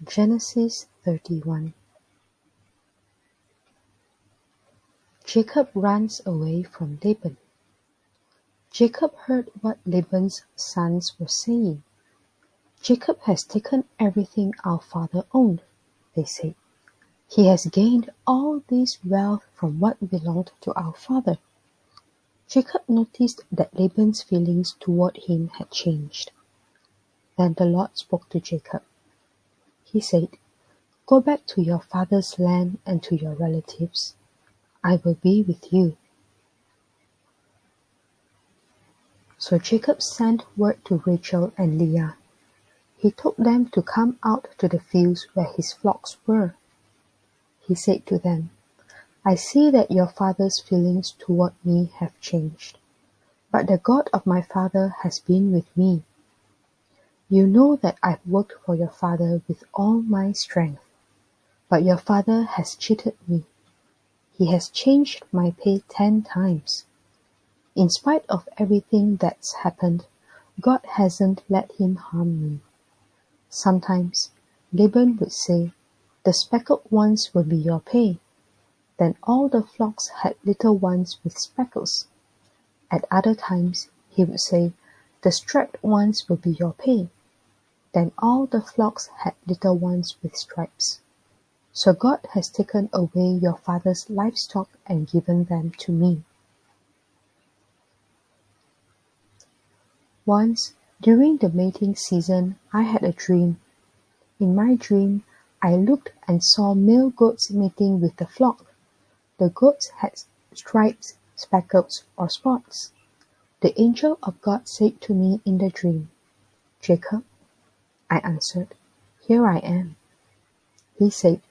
Genesis 31. Jacob runs away from Laban. Jacob heard what Laban's sons were saying. Jacob has taken everything our father owned, they said. He has gained all this wealth from what belonged to our father. Jacob noticed that Laban's feelings toward him had changed. Then the Lord spoke to Jacob. He said, "Go back to your father's land and to your relatives. I will be with you." So Jacob sent word to Rachel and Leah. He told them to come out to the fields where his flocks were. He said to them, "I see that your father's feelings toward me have changed, but the God of my father has been with me. You know that I've worked for your father with all my strength, but your father has cheated me. He has changed my pay 10 times. In spite of everything that's happened, God hasn't let him harm me. Sometimes Laban would say, 'The speckled ones will be your pay.' Then all the flocks had little ones with speckles. At other times he would say, 'The striped ones will be your pay.' Then all the flocks had little ones with stripes. So God has taken away your father's livestock and given them to me." Once, during the mating season, I had a dream. In my dream, I looked and saw male goats mating with the flock. The goats had stripes, speckles, or spots. The angel of God said to me in the dream, "Jacob." I answered, "Here I am." He said,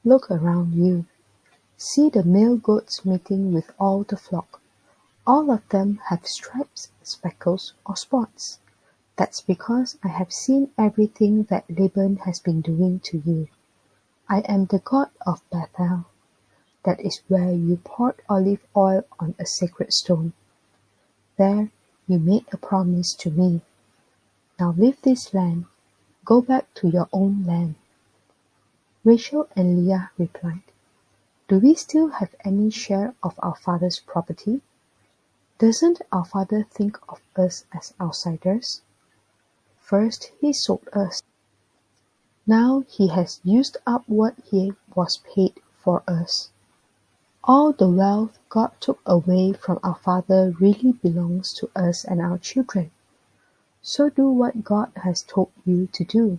"Look around you. See the male goats mating with all the flock. All of them have stripes, speckles, or spots. That's because I have seen everything that Laban has been doing to you. I am the God of Bethel. That is where you poured olive oil on a sacred stone. There you made a promise to me. Now leave this land. Go back to your own land." Rachel and Leah replied, "Do we still have any share of our father's property? Doesn't our father think of us as outsiders? First he sold us. Now he has used up what he was paid for us. All the wealth God took away from our father really belongs to us and our children. So do what God has told you to do."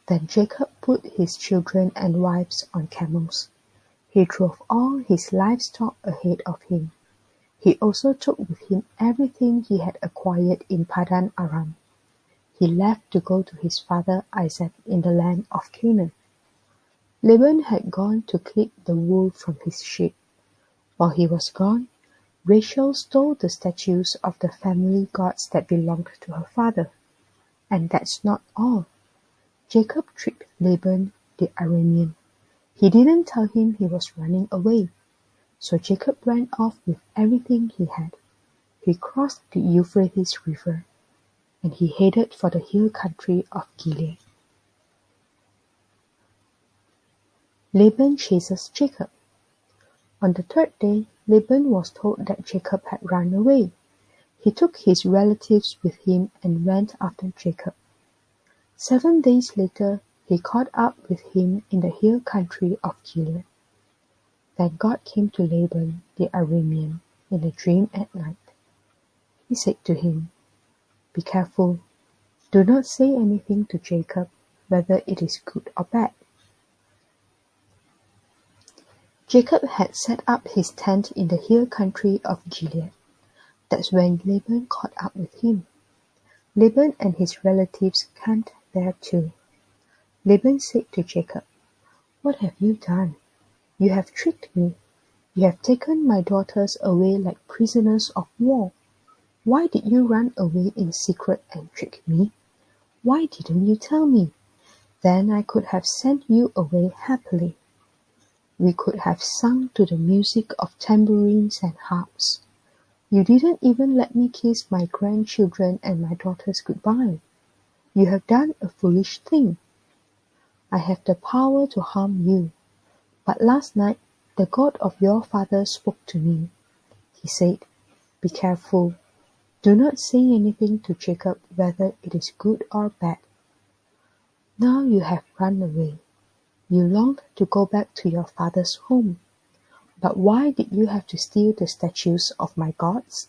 Then Jacob put his children and wives on camels. He drove all his livestock ahead of him. He also took with him everything he had acquired in Padan Aram. He left to go to his father Isaac in the land of Canaan. Laban had gone to clip the wool from his sheep. While he was gone, Rachel stole the statues of the family gods that belonged to her father. And that's not all. Jacob tricked Laban the Aramean. He didn't tell him he was running away. So Jacob ran off with everything he had. He crossed the Euphrates River, and he headed for the hill country of Gilead. Laban chases Jacob. On the third day, Laban was told that Jacob had run away. He took his relatives with him and went after Jacob. 7 days later, he caught up with him in the hill country of Gilead. Then God came to Laban the Aramean in a dream at night. He said to him, "Be careful. Do not say anything to Jacob, whether it is good or bad." Jacob had set up his tent in the hill country of Gilead. That's when Laban caught up with him. Laban and his relatives camped there too. Laban said to Jacob, "What have you done? You have tricked me. You have taken my daughters away like prisoners of war. Why did you run away in secret and trick me? Why didn't you tell me? Then I could have sent you away happily. We could have sung to the music of tambourines and harps. You didn't even let me kiss my grandchildren and my daughters goodbye. You have done a foolish thing. I have the power to harm you, but last night the God of your father spoke to me. He said, 'Be careful. Do not say anything to Jacob whether it is good or bad. Now you have run away. You longed to go back to your father's home. But why did you have to steal the statues of my gods?'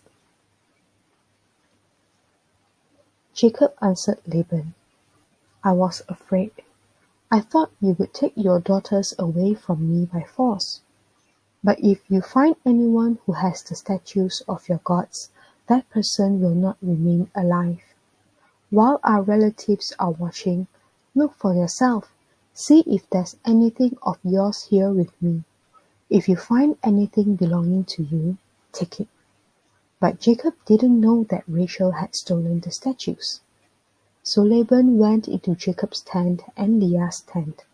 Jacob answered Laban, 'I was afraid. I thought you would take your daughters away from me by force. But if you find anyone who has the statues of your gods, that person will not remain alive. While our relatives are watching, look for yourself. See if there's anything of yours here with me. If you find anything belonging to you, take it.' But Jacob didn't know that Rachel had stolen the statues. So Laban went into Jacob's tent and Leah's tent.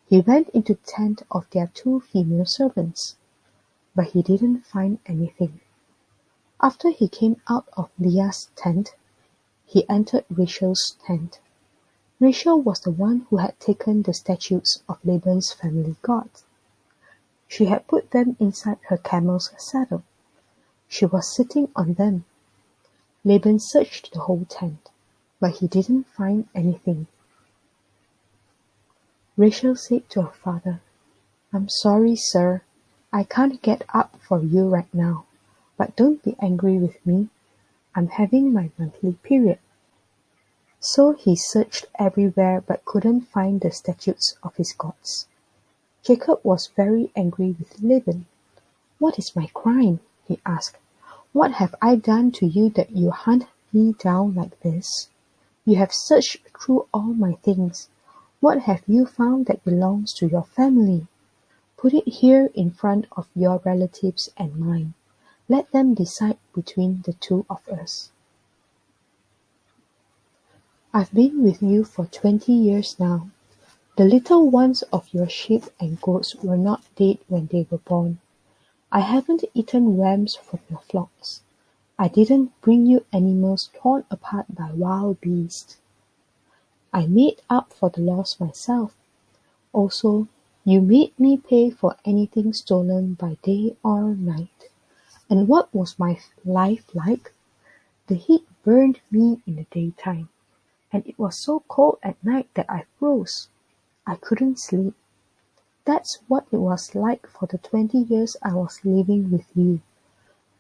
He went into the tent of their 2 female servants, but he didn't find anything. After he came out of Leah's tent, he entered Rachel's tent. Rachel was the one who had taken the statues of Laban's family gods. She had put them inside her camel's saddle. She was sitting on them. Laban searched the whole tent, but he didn't find anything. Rachel said to her father, 'I'm sorry, sir. I can't get up for you right now, but don't be angry with me. I'm having my monthly period.' So he searched everywhere but couldn't find the statues of his gods. Jacob was very angry with Laban. 'What is my crime?' he asked. 'What have I done to you that you hunt me down like this? You have searched through all my things. What have you found that belongs to your family? Put it here in front of your relatives and mine. Let them decide between the 2 of us.' 'I've been with you for 20 years now. The little ones of your sheep and goats were not dead when they were born. I haven't eaten rams from your flocks. I didn't bring you animals torn apart by wild beasts. I made up for the loss myself. Also, you made me pay for anything stolen by day or night. And what was my life like? The heat burned me in the daytime, and it was so cold at night that I froze. I couldn't sleep. That's what it was like for the 20 years I was living with you.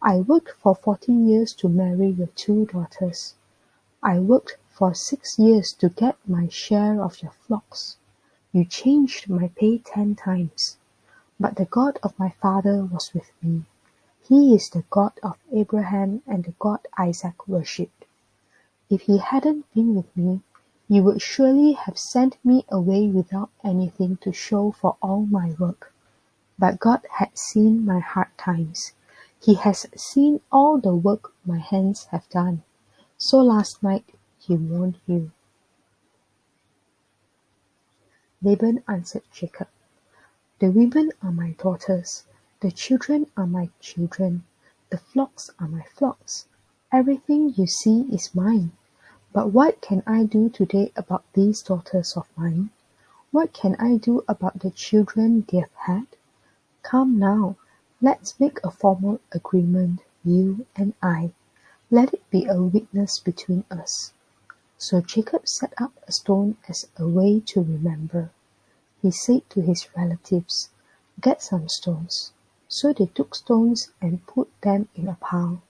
I worked for 14 years to marry your 2 daughters. I worked for 6 years to get my share of your flocks. You changed my pay 10 times. But the God of my father was with me. He is the God of Abraham and the God Isaac worshipped. If he hadn't been with me, you would surely have sent me away without anything to show for all my work. But God had seen my hard times. He has seen all the work my hands have done. So last night he warned you.' Laban answered Jacob, 'The women are my daughters, the children are my children, the flocks are my flocks. Everything you see is mine. But what can I do today about these daughters of mine? What can I do about the children they've had? Come now, let's make a formal agreement, you and I. Let it be a witness between us.' So Jacob set up a stone as a way to remember. He said to his relatives, 'Get some stones.' So they took stones and put them in a pile,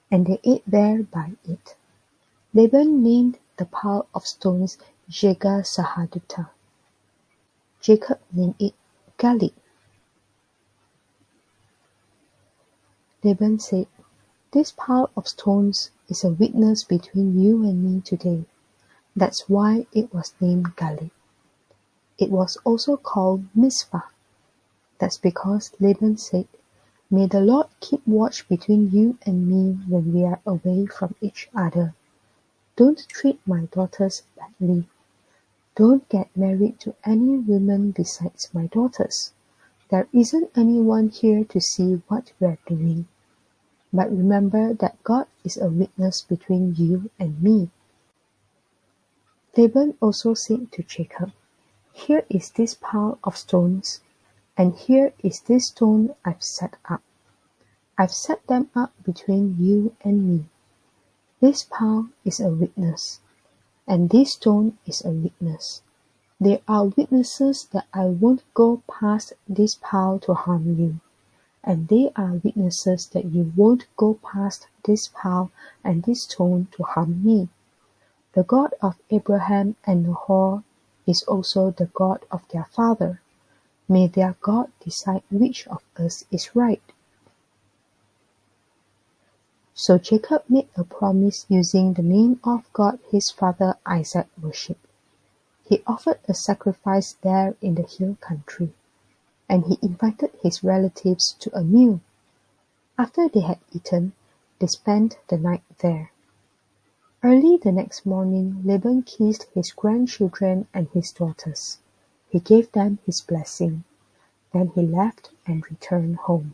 and they ate there by it. Laban named the pile of stones Jegar Sahadutha. Jacob named it Galid. Laban said, 'This pile of stones is a witness between you and me today.' That's why it was named Galid. It was also called Mizpah. That's because Laban said, 'May the Lord keep watch between you and me when we are away from each other. Don't treat my daughters badly. Don't get married to any women besides my daughters. There isn't anyone here to see what we're doing. But remember that God is a witness between you and me.' Laban also said to Jacob, "Here is this pile of stones, and here is this stone I've set up. I've set them up between you and me. This pile is a witness, and this stone is a witness. They are witnesses that I won't go past this pile to harm you, and they are witnesses that you won't go past this pile and this stone to harm me. The God of Abraham and Nahor is also the God of their father. May their God decide which of us is right." So Jacob made a promise using the name of God his father Isaac worshipped. He offered a sacrifice there in the hill country, and he invited his relatives to a meal. After they had eaten, they spent the night there. Early the next morning, Laban kissed his grandchildren and his daughters. He gave them his blessing. Then he left and returned home.